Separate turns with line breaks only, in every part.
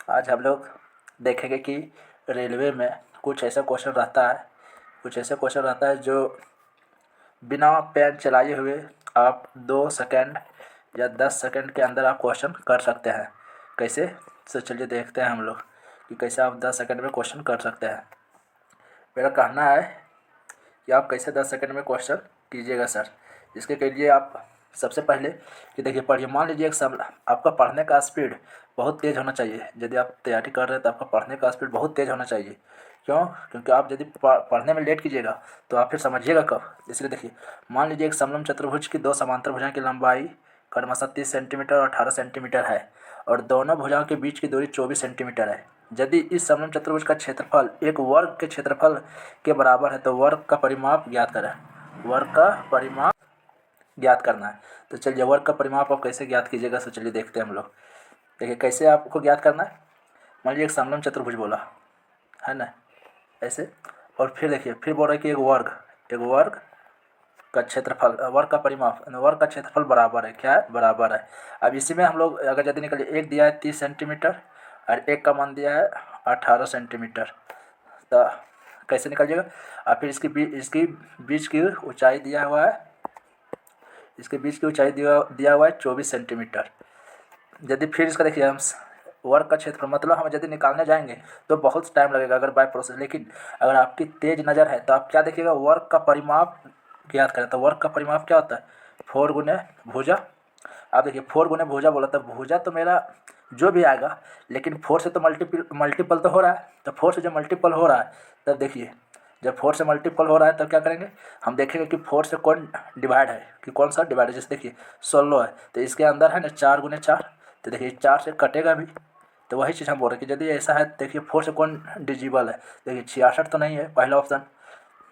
आज हम लोग देखेंगे कि रेलवे में कुछ ऐसा क्वेश्चन रहता है जो बिना पेन चलाए हुए आप 2 सेकंड या 10 सेकंड के अंदर आप क्वेश्चन कर सकते हैं। कैसे? तो चलिए देखते हैं हम लोग कि कैसे आप 10 सेकंड में क्वेश्चन कर सकते हैं। मेरा कहना है कि आप कैसे 10 सेकंड में क्वेश्चन कीजिएगा सर। इसके के लिए आप सबसे पहले कि देखिए पढ़िए। मान लीजिए एक सब आपका पढ़ने का स्पीड बहुत तेज़ होना चाहिए। यदि आप तैयारी कर रहे हैं तो आपका पढ़ने का स्पीड बहुत तेज़ होना चाहिए। क्यों? क्योंकि आप यदि पढ़ने में लेट कीजिएगा तो आप फिर समझिएगा कब। इसलिए देखिए, मान लीजिए एक समलंब चतुर्भुज की 2 समांतर भुजाओं की लंबाई क्रमशः 30 सेंटीमीटर और 18 सेंटीमीटर है और दोनों भुजाओं के बीच की दूरी 24 सेंटीमीटर है। यदि इस समलंब चतुर्भुज का क्षेत्रफल एक वर्ग के क्षेत्रफल के बराबर है तो वर्ग का परिमाप ज्ञात करें। वर्ग का परिमाप ज्ञात करना है। तो चलिए वर्ग का परिमाप आप कैसे ज्ञात कीजिएगा, तो चलिए देखते हैं हम लोग। देखिए कैसे आपको ज्ञात करना है। मान लीजिए एक समलंब चतुर्भुज बोला है ना, ऐसे, और फिर देखिए फिर बोल रहा है कि एक वर्ग का क्षेत्रफल, वर्ग का परिमाप, वर्ग का क्षेत्रफल बराबर है, क्या है? बराबर है। अब इसी में हम लोग अगर यदि निकलिए, एक दिया है 30 सेंटीमीटर और एक का मान दिया है 18 सेंटीमीटर, तो कैसे निकलिएगा। और फिर इसकी बीच की ऊंचाई दिया हुआ है, इसके बीच की ऊंचाई दिया हुआ है 24 सेंटीमीटर। यदि फिर इसका देखिए हम वर्ग का क्षेत्रफल, मतलब हम यदि निकालने जाएंगे तो बहुत टाइम लगेगा अगर बाय प्रोसेस। लेकिन अगर आपकी तेज नज़र है तो आप क्या देखिएगा, वर्ग का परिमाप ज्ञात करें। तो वर्ग का परिमाप क्या होता है? 4 गुने भुजा। आप देखिए 4 गुने भुजा बोला, तो भुजा तो मेरा जो भी आएगा, लेकिन 4 से तो मल्टीपल तो हो रहा है। तो 4 से जब मल्टीपल हो रहा है तब देखिए, जब 4 से मल्टीपल हो रहा है तब क्या करेंगे, हम देखेंगे कि 4 से कौन डिवाइड है, कि कौन सा डिवाइड है। जैसे देखिए 16 है तो इसके अंदर है ना 4 गुने 4, तो देखिए 4 से कटेगा भी। तो वही चीज़ हम बोल रहे हैं कि यदि ऐसा है देखिए 4 से कौन डिजिबल है। देखिए 66 तो नहीं है पहला ऑप्शन,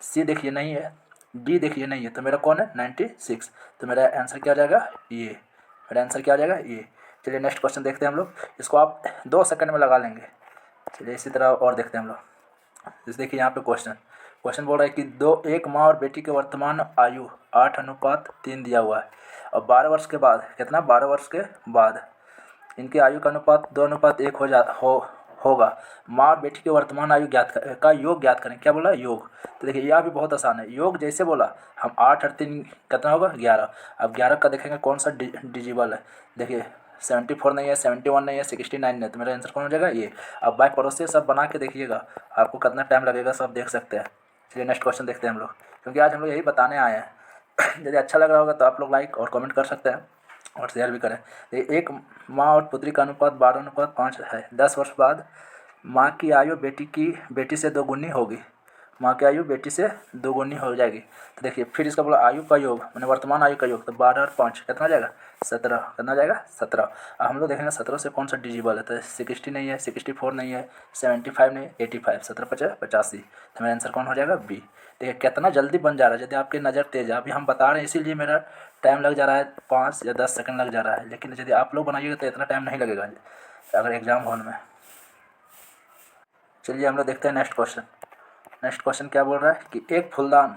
सी देखिए नहीं है, डी देखिए नहीं है, तो मेरा कौन है 96। तो मेरा आंसर क्या आ जाएगा, ये। मेरा आंसर क्या आ जाएगा, ये। चलिए नेक्स्ट क्वेश्चन देखते हैं हम लोग। इसको आप 2 सेकंड में लगा लेंगे। चलिए इसी तरह और देखते हैं हम लोग। जैसे देखिए यहाँ पे क्वेश्चन बोल रहा है कि एक माँ और बेटी के वर्तमान आयु 8:3 दिया हुआ है और 12 वर्ष के बाद, कितना, 12 वर्ष के बाद इनकी आयु का अनुपात 2:1 होगा। माँ और बेटी के वर्तमान आयु का योग ज्ञात करें। क्या बोला? योग। तो देखिए यह भी बहुत आसान है। योग जैसे बोला हम 8 और 3 कितना होगा, 11। अब 11 का देखेंगे कौन सा डिजिबल है। देखिए 74 नहीं है, 71 नहीं है, 69 नहीं है, तो मेरा आंसर कौन हो जाएगा, ये। अब बाय प्रोसेस सब बना के देखिएगा, आपको कितना टाइम लगेगा सब देख सकते हैं। चलिए नेक्स्ट क्वेश्चन देखते हैं हम लोग, क्योंकि आज हम लोग यही बताने आए हैं। यदि अच्छा लग रहा होगा तो आप लोग लाइक और कमेंट कर सकते हैं और शेयर भी करें। एक माँ और पुत्री का अनुपात 12:5 है। 10 वर्ष बाद माँ की आयु बेटी से दोगुनी होगी। माँ की आयु बेटी से दोगुनी हो जाएगी। तो देखिए फिर इसका बोला आयु का योग, मैंने वर्तमान आयु का योग, तो 12 और 5 कितना जाएगा, 17। कितना जाएगा, 17। अब हम लोग देखेंगे 17 से कौन सा डिजिबल है। तो 60 नहीं है, 64 नहीं है, 75 नहीं है, 85। 17 × 85, तो मेरा आंसर कौन हो जाएगा, बी। देखिए कितना जल्दी बन जा रहा है यदि आपकी नज़र तेज है। अभी हम बता रहे हैं इसीलिए मेरा टाइम लग जा रहा है, 5 या 10 सेकंड लग जा रहा है। लेकिन यदि आप लोग बनाइएगा तो इतना टाइम नहीं लगेगा अगर एग्ज़ाम हॉल में। चलिए हम लोग देखते हैं नेक्स्ट क्वेश्चन। नेक्स्ट क्वेश्चन क्या बोल रहा है कि एक फूलदान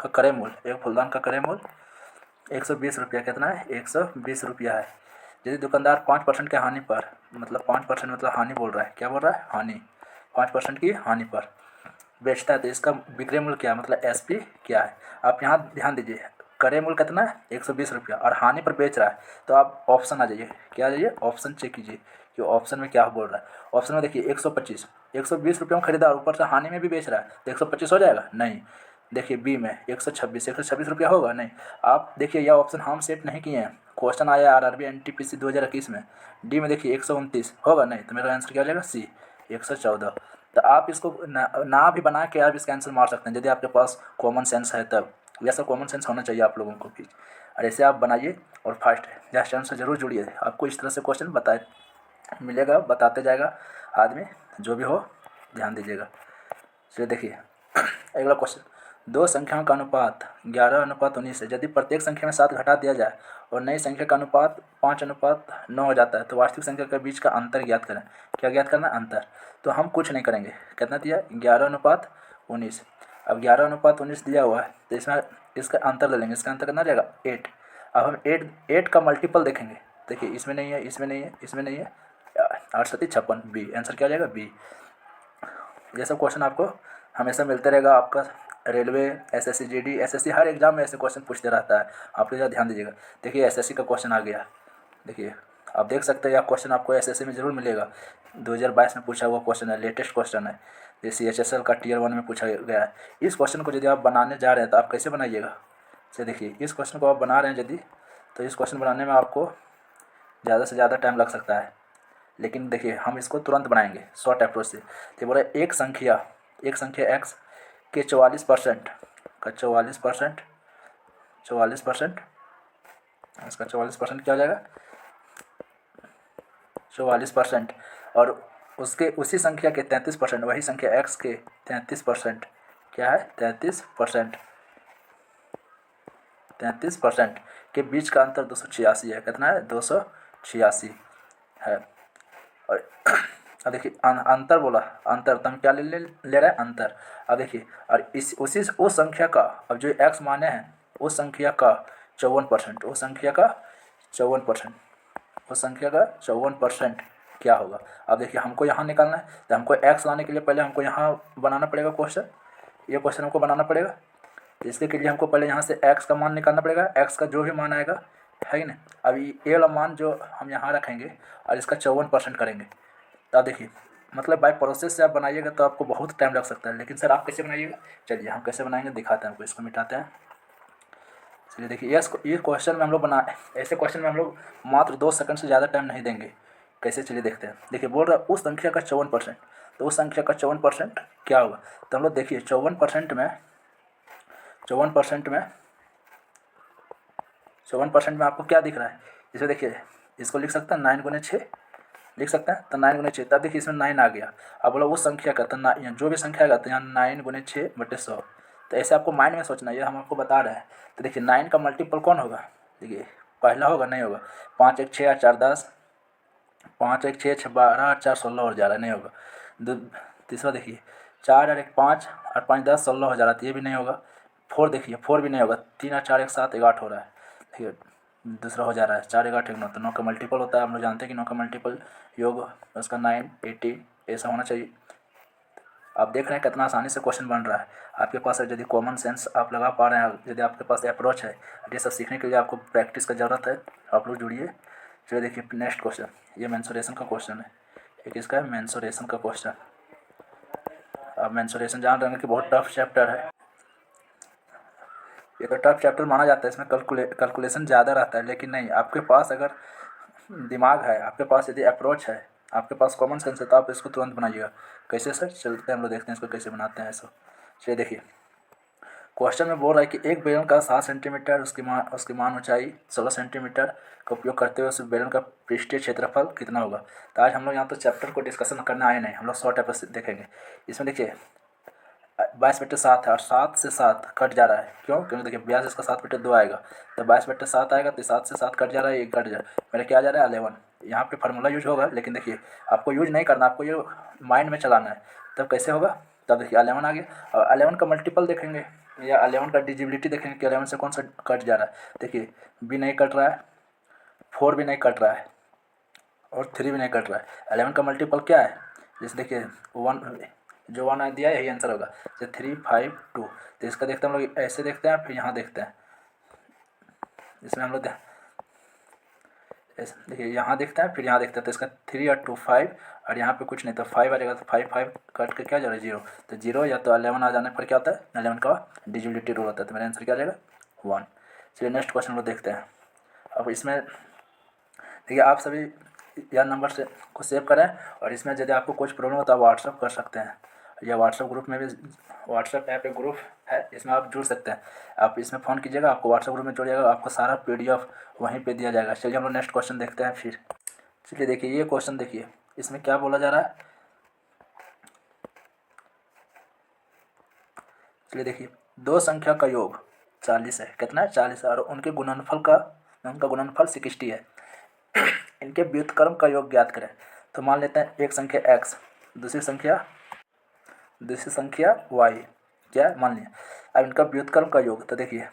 का क्रय मूल्य 120 रुपया, कितना है, 120 रुपया है। यदि दुकानदार 5% के हानि पर, मतलब 5% मतलब हानि बोल रहा है, क्या बोल रहा है, हानि, 5% की हानि पर बेचता है तो इसका विक्रय मूल्य क्या है, मतलब एसपी क्या है। आप यहाँ ध्यान दीजिए, क्रय मूल्य कितना है, 120 रुपया, और हानि पर बेच रहा है। तो आप ऑप्शन आ जाइए, क्या आ जाइए, ऑप्शन चेक कीजिए कि ऑप्शन में क्या बोल रहा है। ऑप्शन में देखिए 125, 120 रुपये में खरीदा और ऊपर से हानि में भी बेच रहा है, तो 125 हो जाएगा, नहीं। देखिए बी में 126 रुपया होगा, नहीं। आप देखिए यह ऑप्शन हम सेट नहीं किए हैं, क्वेश्चन आया आरआरबी एनटीपीसी 2021 में। डी में देखिए 129 होगा, नहीं, तो मेरा आंसर क्या हो जाएगा, सी, 114। तो आप इसको ना भी बना के आप इसका आंसर मार सकते हैं यदि आपके पास कॉमन सेंस है तब। वैसा कॉमन सेंस होना चाहिए आप लोगों को भी। और ऐसे आप बनाइए और फास्ट है चैनल से ज़रूर जुड़िए। आपको इस तरह से क्वेश्चन मिलेगा, बताते जाएगा आदमी, जो भी हो ध्यान दीजिएगा। चलिए देखिए अगला क्वेश्चन, दो संख्याओं का अनुपात 11:19 है। यदि प्रत्येक संख्या में 7 घटा दिया जाए और नई संख्या का अनुपात 5:9 हो जाता है तो वास्तविक संख्या के बीच का अंतर ज्ञात करें। क्या ज्ञात करना, अंतर। तो हम कुछ नहीं करेंगे, कितना दिया, 11:19। अब 11:19 दिया हुआ है तो इसमें इसका अंतर ले लेंगे, इसका अंतर कितना जाएगा, 8। अब हम 8 का मल्टीपल देखेंगे, देखिए इसमें नहीं है, इसमें नहीं है, इसमें नहीं है, 8 सती 56, बी आंसर क्या हो जाएगा, बी। ये सब क्वेश्चन आपको हमेशा मिलते रहेगा। आपका रेलवे, एसएससी, जीडी, एसएससी हर एग्जाम में ऐसे क्वेश्चन पूछते रहता है, आप लोग ध्यान दीजिएगा। देखिए एसएससी का क्वेश्चन आ गया, देखिए आप देख सकते हैं, यह क्वेश्चन आपको एसएससी में जरूर मिलेगा। 2022 में पूछा हुआ क्वेश्चन है, लेटेस्ट क्वेश्चन है। ये CHSL का Tier 1 में पूछा गया है। इस क्वेश्चन को यदि आप बनाने जा रहे हैं तो आप कैसे बनाइएगा, से देखिए इस क्वेश्चन को आप बना रहे हैं यदि, तो इस क्वेश्चन बनाने में आपको ज़्यादा से ज़्यादा टाइम लग सकता है, लेकिन देखिए हम इसको तुरंत बनाएंगे शॉर्ट अप्रोच से। तो बोला एक संख्या x के 44% का 44%, इसका 44% क्या हो जाएगा, 44%, और उसके उसी संख्या के 33%, वही संख्या x के 33%, क्या है 33% के बीच का अंतर 286 है। कितना है, 286 है। और अब देखिए अंतर बोला, अंतर तो हम क्या ले रहे हैं, अंतर। अब देखिए और इस उस संख्या का, अब जो x माने हैं उस संख्या का 54%, उस संख्या का 54% क्या होगा। अब देखिए हमको यहाँ निकालना है, तो हमको x लाने के लिए पहले हमको यहाँ बनाना पड़ेगा क्वेश्चन, ये क्वेश्चन हमको बनाना पड़ेगा। इसके लिए हमको पहले यहाँ से x का मान निकालना पड़ेगा, x का जो भी मान आएगा, है कि नहीं। अभी ये वाला मान जो हम यहाँ रखेंगे और इसका 54% करेंगे, तो आप देखिए मतलब बाय प्रोसेस से आप बनाइएगा तो आपको बहुत टाइम लग सकता है। लेकिन सर आप कैसे बनाइएगा, चलिए हम कैसे बनाएंगे दिखाते हैं आपको। इसको मिटाते हैं, चलिए देखिए ये क्वेश्चन में हम लोग ऐसे क्वेश्चन में हम लोग मात्र 2 सेकंड से ज़्यादा टाइम नहीं देंगे। कैसे, चलिए देखते हैं। देखिए बोल रहा है उस संख्या का 54%, तो उस संख्या का 54% क्या होगा। तो हम लोग देखिए 54% में आपको क्या दिख रहा है, इसे देखिए, इसको लिख सकते हैं 9 गुने 6 लिख सकते हैं, तो 9 गुने 6, तब देखिए इसमें 9 आ गया। अब बोला उस संख्या का, तो जो भी संख्या आएगा तो यहाँ 9 गुने 6/100। तो ऐसे आपको माइंड में सोचना है, ये हम आपको बता रहे हैं। तो देखिए 9 का मल्टीपल कौन होगा, देखिए पहला होगा, नहीं होगा। 5 1 6 और 4 10, 5 1 6 6 12 और 4 16 और 11 नहीं होगा। तीसरा देखिए 4 और 1 5 और 5 10 16 हो जा रहा है, तो ये भी नहीं होगा। 4 देखिए 4 भी नहीं होगा। 3 और 4 1 7 8 हो रहा है, ठीक है। दूसरा हो जा रहा है 4 1 8 1 9, तो 9 का मल्टीपल होता है, हम लोग जानते हैं कि 9 का मल्टीपल योग उसका 9 80 ऐसा होना चाहिए। आप देख रहे हैं कितना आसानी से क्वेश्चन बन रहा है। आपके पास यदि कॉमन सेंस आप लगा पा रहे हैं, यदि आपके पास अप्रोच है, ये सब सीखने के लिए आपको प्रैक्टिस का ज़रूरत है। आप लोग जुड़िए। चलिए देखिए नेक्स्ट क्वेश्चन, ये मेंसुरेशन का क्वेश्चन है। एक इसका है मेंसुरेशन का क्वेश्चन। आप मेंसुरेशन जान रहे हैं कि बहुत टफ चैप्टर है, ये तो टफ चैप्टर माना जाता है। इसमें कैलकुलेशन ज़्यादा रहता है, लेकिन नहीं, आपके पास अगर दिमाग है, आपके पास यदि अप्रोच है, आपके पास कॉमन सेंस है, तो आप इसको तुरंत बनाइएगा। कैसे सर, चलते हैं हम लोग देखते हैं इसको कैसे बनाते हैं। इसको चलिए देखिए क्वेश्चन में बोल रहा है कि एक बेलन का 7 सेंटीमीटर, उसकी मान ऊंचाई 16 सेंटीमीटर का उपयोग करते हुए उस बेलन का पृष्ठीय क्षेत्रफल कितना होगा। तो आज हम लोग यहाँ तो चैप्टर को डिस्कशन करने आए नहीं, हम लोग शॉर्ट टाइप से देखेंगे। इसमें देखिए 22/7 है और 7 से 7 कट जा रहा है, क्यों, क्योंकि देखिए 82 इसका 7/2 आएगा, तो 22/7 आएगा, तो 7 से 7 कट जा रहा है, ये कट जा रहा है, मेरा क्या आ जा रहा है 11। यहाँ पे फार्मूला यूज होगा, लेकिन देखिए आपको यूज नहीं करना, आपको ये माइंड में चलाना है। तब कैसे होगा, तब देखिए 11 आ गया, और 11 का मल्टीपल देखेंगे या 11 का डिजिबिलिटी देखेंगे कि 11 से कौन सा कट जा रहा है। देखिए बी नहीं कट रहा है, 4 भी नहीं कट रहा है, और 3 भी नहीं कट रहा है। 11 का मल्टीपल क्या है, जैसे देखिए 1 जो 1 दिया है यही आंसर होगा। जैसे 3 5 2, तो इसका देखते हैं हम लोग, ऐसे देखते हैं, फिर यहाँ देखते हैं। इसमें हम लोग देखिए यहाँ देखते हैं, फिर यहाँ देखते हैं, तो इसका 3 और 2 5, और यहाँ पे कुछ नहीं, तो 5 आ जाएगा, तो 5 5 कट के क्या जा रहा है 0, तो 0 या तो 11 आ जाने पर क्या होता है, 11 का डिजिबिलिटी रूल होता है, तो मेरा आंसर क्या आ जाएगा 1। चलिए नेक्स्ट क्वेश्चन लोग देखते हैं। अब इसमें देखिए आप सभी यह नंबर से को सेव करें, और इसमें यदि आपको कुछ प्रॉब्लम हो तो आप व्हाट्सअप कर सकते हैं, या व्हाट्सअप ग्रुप में भी, व्हाट्सअप ऐप एक ग्रुप है, इसमें आप जुड़ सकते हैं। आप इसमें फ़ोन कीजिएगा, आपको व्हाट्सअप ग्रुप में जुड़ जाएगा, आपको सारा PDF वहीं पे दिया जाएगा। चलिए हम लोग नेक्स्ट क्वेश्चन देखते हैं फिर। चलिए देखिए ये क्वेश्चन देखिए, इसमें क्या बोला जा रहा है। चलिए देखिए दो संख्या का योग 40 है, कितना है 40 है, और उनका गुणनफल 60 है। इनके व्युत्क्रम का योग ज्ञात करें। तो मान लेते हैं एक संख्या x, दूसरी संख्या y, क्या है मान लिया। अब इनका व्युत्क्रम का योग, तो देखिए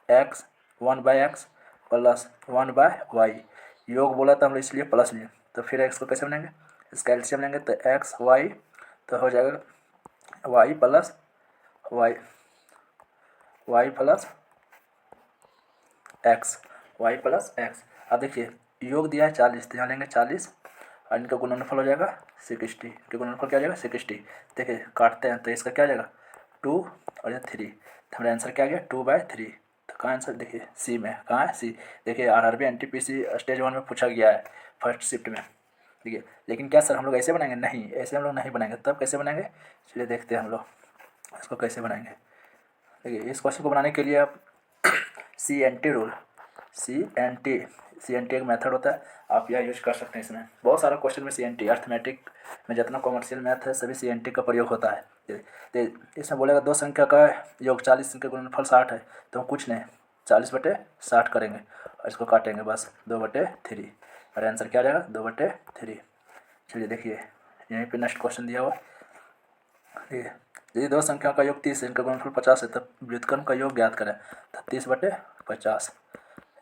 x 1/x प्लस 1/y, योग बोला था हम लोग इसलिए प्लस लिए, तो फिर एक्स को कैसे बनाएंगे, इसका एलसीएम लेंगे तो एक्स वाई, तो हो जाएगा Y plus Y, Y plus X, Y plus X. अब देखिए योग दिया है 40, तो यहाँ लेंगे 40 और इनका गुणनफल हो जाएगा 60, इनका गुणनफल क्या हो जाएगा 60। देखिए काटते हैं तो इसका क्या हो जाएगा 2 और ये 3, तो हमारा आंसर क्या आ गया 2/3। तो कहाँ आंसर देखिए सी में, कहाँ है सी। देखिए आरआरबी एनटीपीसी स्टेज 1 में पूछा गया है फर्स्ट शिफ्ट में, ठीक है। लेकिन क्या सर हम लोग ऐसे बनाएंगे, नहीं ऐसे हम लोग नहीं बनाएंगे। तब कैसे बनाएंगे, चलिए देखते हैं हम लोग इसको कैसे बनाएंगे। देखिए इस क्वेश्चन को बनाने के लिए आप CNT रूल, CNT एक मेथड होता है, आप यह यूज कर सकते हैं। इसमें बहुत सारा क्वेश्चन में CNT, अर्थमेटिक में जितना कॉमर्शियल मैथ है सभी CNT का प्रयोग होता है। तो इसमें बोलेगा दो संख्या का योग 40, इनके गुणनफल 60 है, तो हम कुछ नहीं 40/60 करेंगे और इसको काटेंगे बस 2/3, और आंसर क्या आ जाएगा 2/3। चलिए देखिए यहीं पे नेक्स्ट क्वेश्चन दिया हुआ, ठीक है। यदि दो संख्याओं का योग 30 है, इनका गुणनफल 50 है, तब व्युत्क्रम का योग ज्ञात करें। तो 30/50,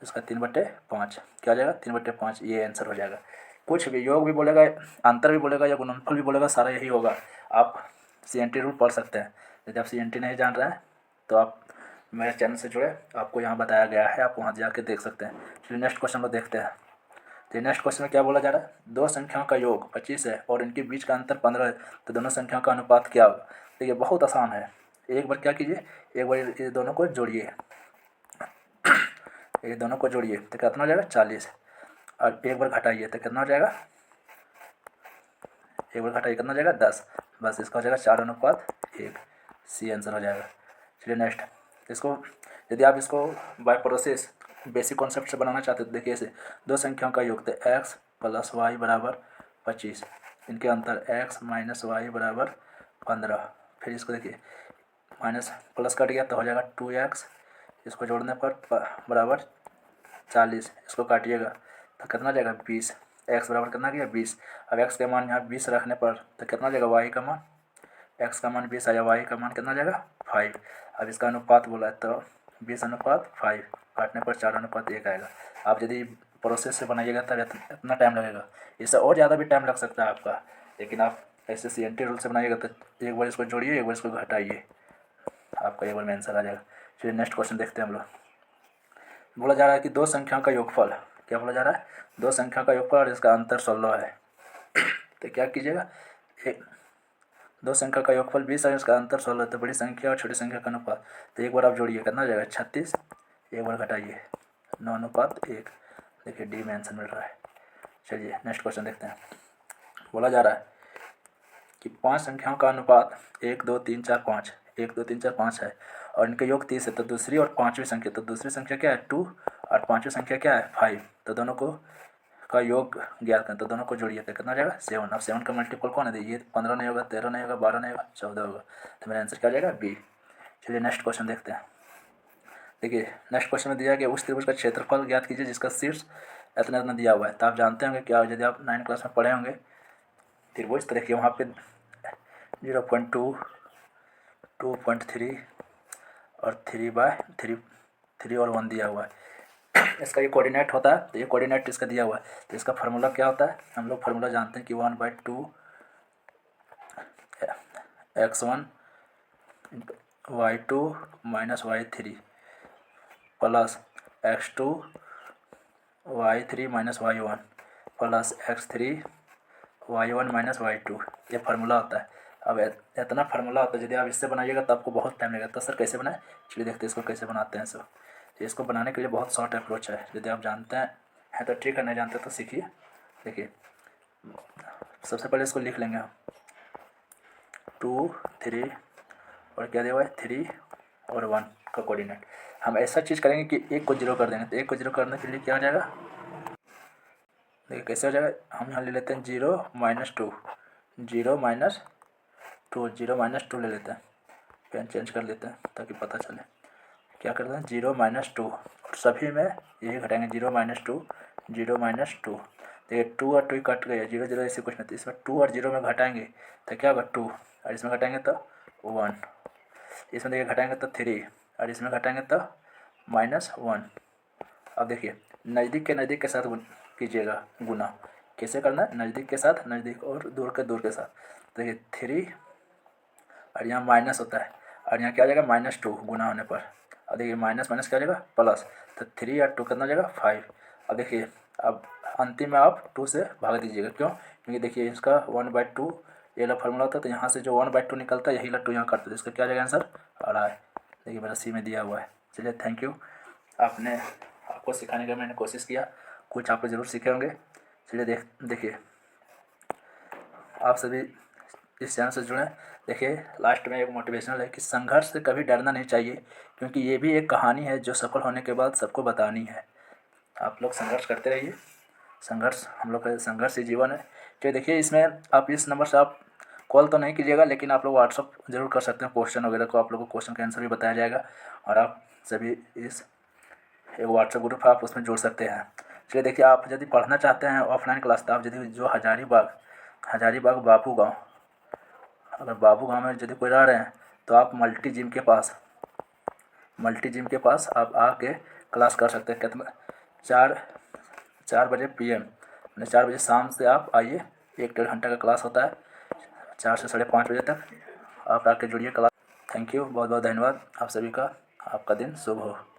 इसका 3/5 क्या हो जाएगा 3/5, ये आंसर हो जाएगा। कुछ भी योग भी बोलेगा, अंतर भी बोलेगा या गुणनफल भी बोलेगा, सारा यही होगा। आप CNT रूल पढ़ सकते हैं। यदि आप CNT नहीं जान रहे हैं तो आप मेरे चैनल से जुड़े, आपको यहाँ बताया गया है, आप वहाँ जाके देख सकते हैं। चलिए नेक्स्ट क्वेश्चन को देखते हैं। तो नेक्स्ट क्वेश्चन में क्या बोला जा रहा है, दो संख्याओं का योग 25 है और इनके बीच का अंतर 15 है, तो दोनों संख्याओं का अनुपात क्या होगा। तो ये बहुत आसान है, एक बार क्या कीजिए, एक बार ये दोनों को जोड़िए, ये दोनों को जोड़िए तो कितना हो जाएगा 40, और एक बार घटाइए तो कितना हो जाएगा, एक बार घटाइए कितना हो जाएगा 10, बस इसका हो जाएगा 4:1, सी आंसर हो जाएगा। चलिए नेक्स्ट, इसको यदि आप इसको बाय प्रोसेस बेसिक कॉन्सेप्ट से बनाना चाहते तो देखिए इसे, दो संख्याओं का योग तो x + y = 25, इनके अंतर x - y = 15। फिर इसको देखिए माइनस प्लस कट गया तो हो जाएगा 2x, इसको जोड़ने पर बराबर 40, इसको काटिएगा तो कितना हो जाएगा 20, x बराबर कितना गया 20। अब x का मान यहाँ 20 रखने पर तो कितना हो जाएगा y का मान, x का मान 20 आया, y का मान कितना हो जाएगा 5। अब इसका अनुपात बोला है तो 20:5, काटने पर 4:1 आएगा। आप यदि प्रोसेस से बनाइएगा तब इतना टाइम लगेगा, इससे और ज़्यादा भी टाइम लग सकता है आपका, लेकिन आप ऐसे CNT रूल से बनाइएगा तो एक बार इसको जोड़िए, एक बार इसको घटाइए, आपका एक बार में आंसर आ जाएगा। चलिए नेक्स्ट क्वेश्चन देखते हैं हम लोग। बोला जा रहा है कि दो संख्याओं का योगफल, क्या बोला जा रहा है, दो संख्या का योगफल और इसका अंतर 16 है। तो क्या कीजिएगा, एक दो संख्या का योगफल 20 और इसका अंतर 16, तो बड़ी संख्या और छोटी संख्या का अनुपात, तो एक बार आप जोड़िए कितना हो जाएगा 36, एक बार घटाइए 9:1, देखिए डी में आंसर मिल रहा है। चलिए नेक्स्ट क्वेश्चन देखते हैं। बोला जा रहा है कि 5 संख्याओं का अनुपात 1 2 3 4 5, 1 2 3 4 5 है और इनके योग 30 है, तो दूसरी और पाँचवीं संख्या, तो दूसरी संख्या क्या है 2 और पाँचवीं संख्या क्या है 5, तो दोनों को का योग ज्ञात करें। तो दोनों को जोड़िए तो कितना हो जाएगा 7। अब 7 का मल्टीपल कौन है, ये 15 नहीं होगा, 13 नहीं होगा, 12 नहीं होगा, 14 होगा, तो मेरा आंसर क्या हो जाएगा बी। चलिए नेक्स्ट क्वेश्चन देखते हैं। देखिए नेक्स्ट क्वेश्चन में दिया कि उस त्रिभुज का क्षेत्रफल ज्ञात कीजिए जिसका शीर्ष इतना इतना दिया हुआ है। तो आप जानते होंगे क्या, यदि आप 9 क्लास में पढ़े होंगे त्रिभुज, तो देखिए वहाँ पे 0.2, 2.3 और 3/3 और 1 दिया हुआ है। इसका ये कोऑर्डिनेट होता है, तो ये कोऑर्डिनेट इसका दिया हुआ है, तो इसका फार्मूला क्या होता है, हम लोग फार्मूला जानते हैं कि 1/2 x1 y2 - y3 plus x2 y3 - y1 plus x3 y1 - y2, ये फार्मूला होता है। अब इतना फार्मूला होता है, यदि आप इससे बनाइएगा तो आपको बहुत टाइम लगेगा। तो सर कैसे बनाए, चलिए देखते हैं इसको कैसे बनाते हैं। सर इसको बनाने के लिए बहुत शॉर्ट अप्रोच है, यदि आप जानते हैं तो ठीक है, नहीं जानते तो सीखिए। देखिए सबसे पहले इसको लिख लेंगे हम 2 3 और क्या दिया हुआ है 3 और 1 का कोऑर्डिनेट। हम ऐसा चीज़ करेंगे कि एक को 0 कर देंगे, तो एक को 0 करने के लिए क्या हो जाएगा, देखिए कैसे हो जाएगा, हम यहाँ ले लेते हैं 0 - 2, 0 - 2, 0 - 2 ले लेते हैं, पेन चेंज कर लेते हैं ताकि पता चले। क्या करते हैं 0 - 2, और सभी में यही घटाएंगे 0 - 2, 0 - 2। देखिए 2 और 2 कट गए, 0 0 ऐसे कुछ नहीं, तो इसमें 2 और 0 में घटाएंगे तो क्या होगा 2, और इसमें घटाएंगे तो 1, इसमें देखिए घटाएंगे तो 3 और इसमें घटाएंगे तो -1। अब देखिए नज़दीक के साथ कीजिएगा गुना, कैसे करना है, नज़दीक के साथ नज़दीक और दूर के साथ। देखिए 3 और यहाँ माइनस होता है और यहाँ क्या आ जाएगा -2 गुना होने पर। अब देखिए माइनस माइनस क्या आ जाएगा प्लस, तो 3 और 2 कितना आ जाएगा 5। अब देखिए अब अंतिम में आप 2 से भाग दीजिएगा, क्यों, क्योंकि देखिए इसका 1/2 ये वाला फार्मूला होता है, तो यहाँ से जो 1/2 निकलता है यही वाला 2 यहाँ करते हैं, इसका क्या आ जाएगा आंसर 2.5। देखिए मेरा सी में दिया हुआ है। चलिए थैंक यू, आपको सिखाने का मैंने कोशिश किया, कुछ आप ज़रूर सीखे होंगे। चलिए देखिए आप सभी इस चैनल से जुड़ें। देखिए लास्ट में एक मोटिवेशनल है कि संघर्ष से कभी डरना नहीं चाहिए, क्योंकि ये भी एक कहानी है जो सफल होने के बाद सबको बतानी है। आप लोग संघर्ष करते रहिए, संघर्ष हम लोग का संघर्ष ही जीवन है। तो देखिए इसमें आप इस नंबर से आप कॉल तो नहीं कीजिएगा, लेकिन आप लोग व्हाट्सअप जरूर कर सकते हैं। क्वेश्चन वगैरह को आप लोगों को क्वेश्चन का आंसर भी बताया जाएगा और आप सभी इस एक व्हाट्सएप ग्रुप है, आप उसमें जुड़ सकते हैं। चलिए देखिए आप यदि पढ़ना चाहते हैं ऑफलाइन क्लास, तो आप यदि जो हजारीबाग बाबू गाँव, अगर बाबू गाँव में यदि कोई रह रहे हैं तो आप मल्टी जिम के पास आप आके क्लास कर सकते हैं। कितना 4 बजे PM, मैंने 4 बजे शाम से आप आइए, 1-1.5 घंटे का क्लास होता है, 4 से 5:30 बजे तक आप आके जुड़िए क्लास। थैंक यू, बहुत बहुत धन्यवाद आप सभी का। आपका दिन शुभ हो।